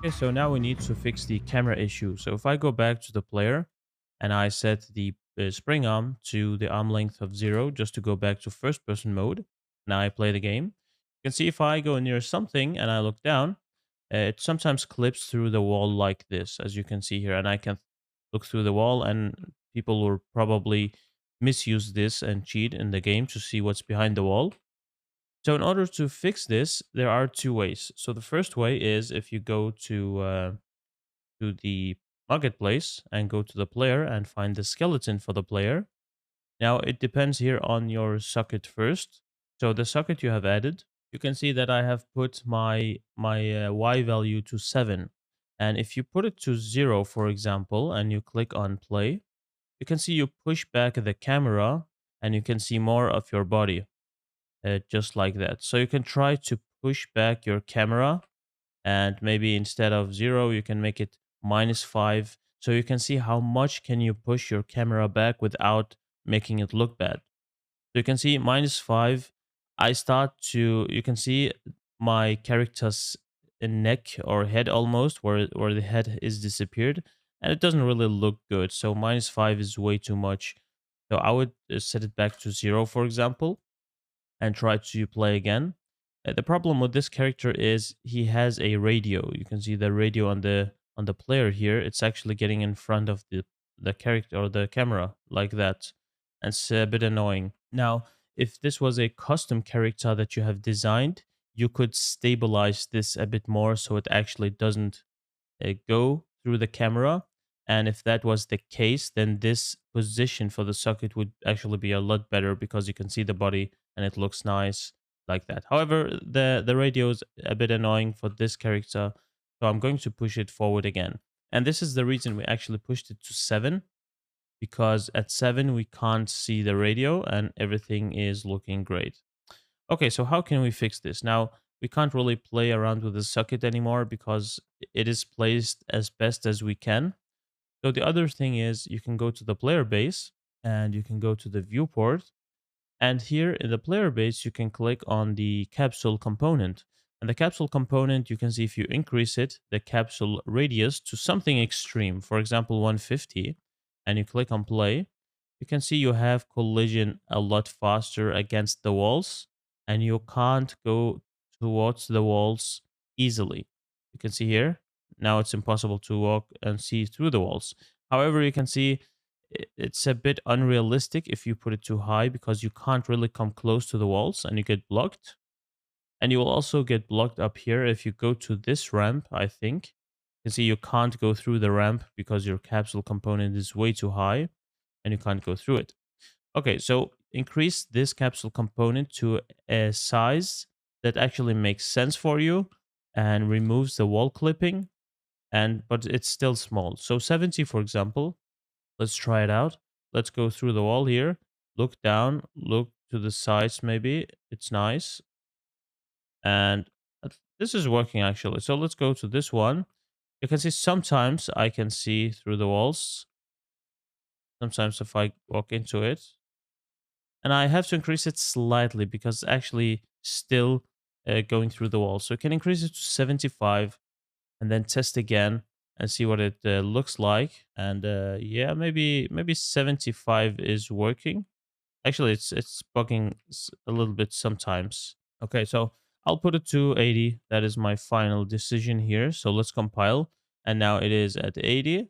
Okay, so now we need to fix the camera issue. So if I go back to the player and I set the spring arm to the arm length of 0 just to go back to first person mode, now I play the game. You can see if I go near something and I look down, it sometimes clips through the wall like this, as you can see here. And I can look through the wall, and people will probably misuse this and cheat in the game to see what's behind the wall. So in order to fix this, there are two ways. So the first way is if you go to the marketplace and go to the player and find the skeleton for the player. Now it depends here on your socket first. So the socket you have added, you can see that I have put my y value to 7. And if you put it to 0, for example, and you click on play, you can see you push back the camera and you can see more of your body, just like that. So you can try to push back your camera, and maybe instead of 0 you can make it -5, so you can see how much can you push your camera back without making it look bad. So you can see -5. I start to You can see my character's neck or head, almost where the head is disappeared, and it doesn't really look good. So -5 is way too much. So I would set it back to 0, for example, and try to play again. The problem with this character is he has a radio. You can see the radio on the player here. It's actually getting in front of the character or the camera like that. And it's a bit annoying. Now, if this was a custom character that you have designed, you could stabilize this a bit more so it actually doesn't go through the camera. And if that was the case, then this position for the socket would actually be a lot better because you can see the body and it looks nice like that. However, the radio is a bit annoying for this character, so I'm going to push it forward again. And this is the reason we actually pushed it to 7, because at 7 we can't see the radio and everything is looking great. Okay, so how can we fix this? Now, we can't really play around with the socket anymore because it is placed as best as we can. So the other thing is you can go to the player base and you can go to the viewport. And here in the player base, you can click on the capsule component. And the capsule component, you can see if you increase it, the capsule radius to something extreme, for example, 150, and you click on play, you can see you have collision a lot faster against the walls, and you can't go towards the walls easily. You can see here, now it's impossible to walk and see through the walls. However, you can see it's a bit unrealistic if you put it too high because you can't really come close to the walls and you get blocked. And you will also get blocked up here if you go to this ramp, I think. You can see you can't go through the ramp because your capsule component is way too high and you can't go through it. Okay, so increase this capsule component to a size that actually makes sense for you and removes the wall clipping, and but it's still small. So 70, for example. Let's try it out. Let's go through the wall here. Look down, look to the sides maybe. It's nice. And this is working actually. So let's go to this one. You can see sometimes I can see through the walls. Sometimes if I walk into it. And I have to increase it slightly because it's actually still going through the wall. So you can increase it to 75 and then test again and see what it looks like. And yeah, maybe 75 is working. Actually, it's bugging a little bit sometimes. Okay, so I'll put it to 80. That is my final decision here. So let's compile. And now it is at 80.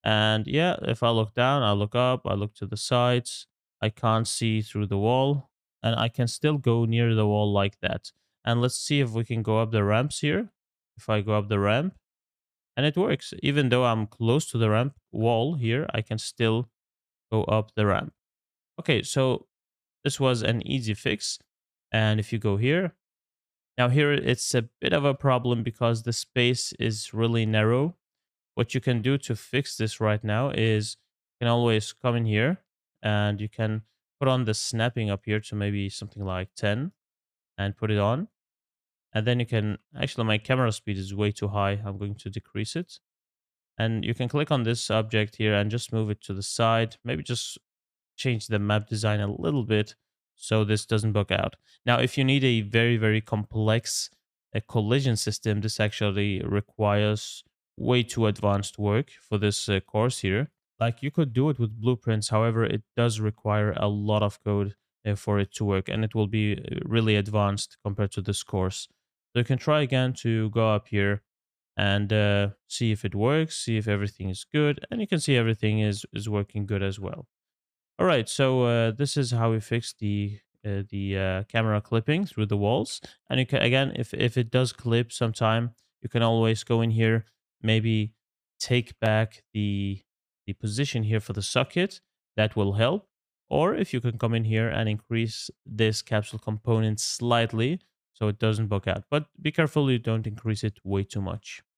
And yeah, if I look down, I look up, I look to the sides, I can't see through the wall, and I can still go near the wall like that. And let's see if we can go up the ramps here. If I go up the ramp, and it works. Even though I'm close to the ramp wall here, I can still go up the ramp. Okay, so this was an easy fix. And if you go here, now here it's a bit of a problem because the space is really narrow. What you can do to fix this right now is you can always come in here and you can put on the snapping up here to maybe something like 10 and put it on. And then you can actually, my camera speed is way too high. I'm going to decrease it. And you can click on this object here and just move it to the side. Maybe just change the map design a little bit so this doesn't bug out. Now, if you need a very, very complex a collision system, this actually requires way too advanced work for this course here. Like you could do it with blueprints, however, it does require a lot of code for it to work, and it will be really advanced compared to this course. So you can try again to go up here and see if it works, see if everything is good, and you can see everything is working good as well. All right, so this is how we fix the camera clipping through the walls. And you can, again, if it does clip sometime, you can always go in here, maybe take back the position here for the socket. That will help. Or if you can come in here and increase this capsule component slightly so it doesn't bug out. But be careful you don't increase it way too much.